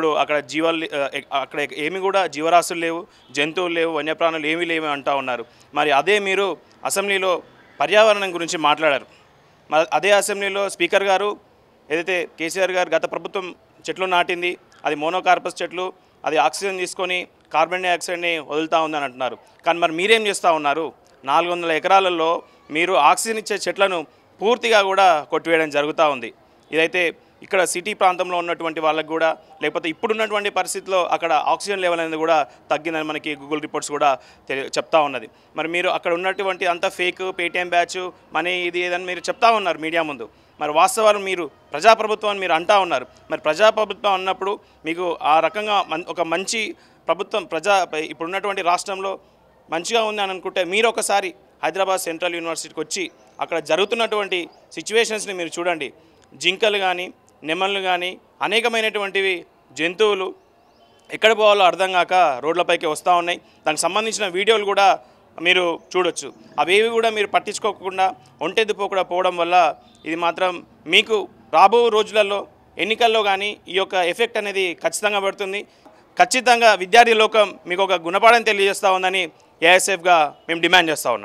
ఇప్పుడు అక్కడ అక్కడ ఏమి కూడా జీవరాశులు లేవు, జంతువులు లేవు, వన్యప్రాణులు ఏమీ లేవు అంటూ ఉన్నారు. మరి అదే మీరు అసెంబ్లీలో పర్యావరణం గురించి మాట్లాడారు. అదే అసెంబ్లీలో స్పీకర్ గారు ఏదైతే కేసీఆర్ గారు గత ప్రభుత్వం చెట్లు నాటింది, అది మోనోకార్పస్ చెట్లు, అది ఆక్సిజన్ తీసుకొని కార్బన్ డైఆక్సైడ్ని వదులుతూ ఉందని అంటున్నారు. కానీ మరి మీరేం చేస్తూ ఉన్నారు? 400 ఎకరాలలో మీరు ఆక్సిజన్ ఇచ్చే చెట్లను పూర్తిగా కూడా కొట్టివేయడం జరుగుతూ ఉంది. ఇదైతే ఇక్కడ సిటీ ప్రాంతంలో ఉన్నటువంటి వాళ్ళకు కూడా, లేకపోతే ఇప్పుడున్నటువంటి పరిస్థితిలో అక్కడ ఆక్సిజన్ లెవెల్ అనేది కూడా తగ్గిందని మనకి గూగుల్ రిపోర్ట్స్ కూడా చెప్తా ఉన్నది. మరి మీరు అక్కడ ఉన్నటువంటి అంత ఫేక్ పేటీఎం బ్యాచ్ మనీ ఇది ఏదని మీరు చెప్తా ఉన్నారు మీడియా ముందు. మరి వాస్తవాలు మీరు ప్రజాప్రభుత్వం అని మీరు అంటూ ఉన్నారు. మరి ప్రజాప్రభుత్వం అన్నప్పుడు మీకు ఆ రకంగా ఒక మంచి ప్రభుత్వం ఇప్పుడున్నటువంటి రాష్ట్రంలో మంచిగా ఉంది అని అనుకుంటే మీరు ఒకసారి హైదరాబాద్ సెంట్రల్ యూనివర్సిటీకి వచ్చి అక్కడ జరుగుతున్నటువంటి సిచ్యువేషన్స్ని మీరు చూడండి. జింకలు కానీ, నెమళ్ళు కానీ, అనేకమైనటువంటివి జంతువులు ఎక్కడ పోవాలో అర్థం కాక రోడ్లపైకి వస్తూ ఉన్నాయి. దానికి సంబంధించిన వీడియోలు కూడా మీరు చూడొచ్చు. అవేవి కూడా మీరు పట్టించుకోకుండా ఒంటెద్దుపోకుండా పోవడం వల్ల ఇది మాత్రం మీకు రాబో రోజులలో ఎన్నికల్లో కానీ ఈ యొక్క ఎఫెక్ట్ అనేది ఖచ్చితంగా పడుతుంది. ఖచ్చితంగా విద్యార్థి లోకం మీకు ఒక గుణపాఠం తెలియజేస్తూ ఉందని ఏఎస్ఎఫ్గా మేము డిమాండ్ చేస్తూ ఉన్నాం.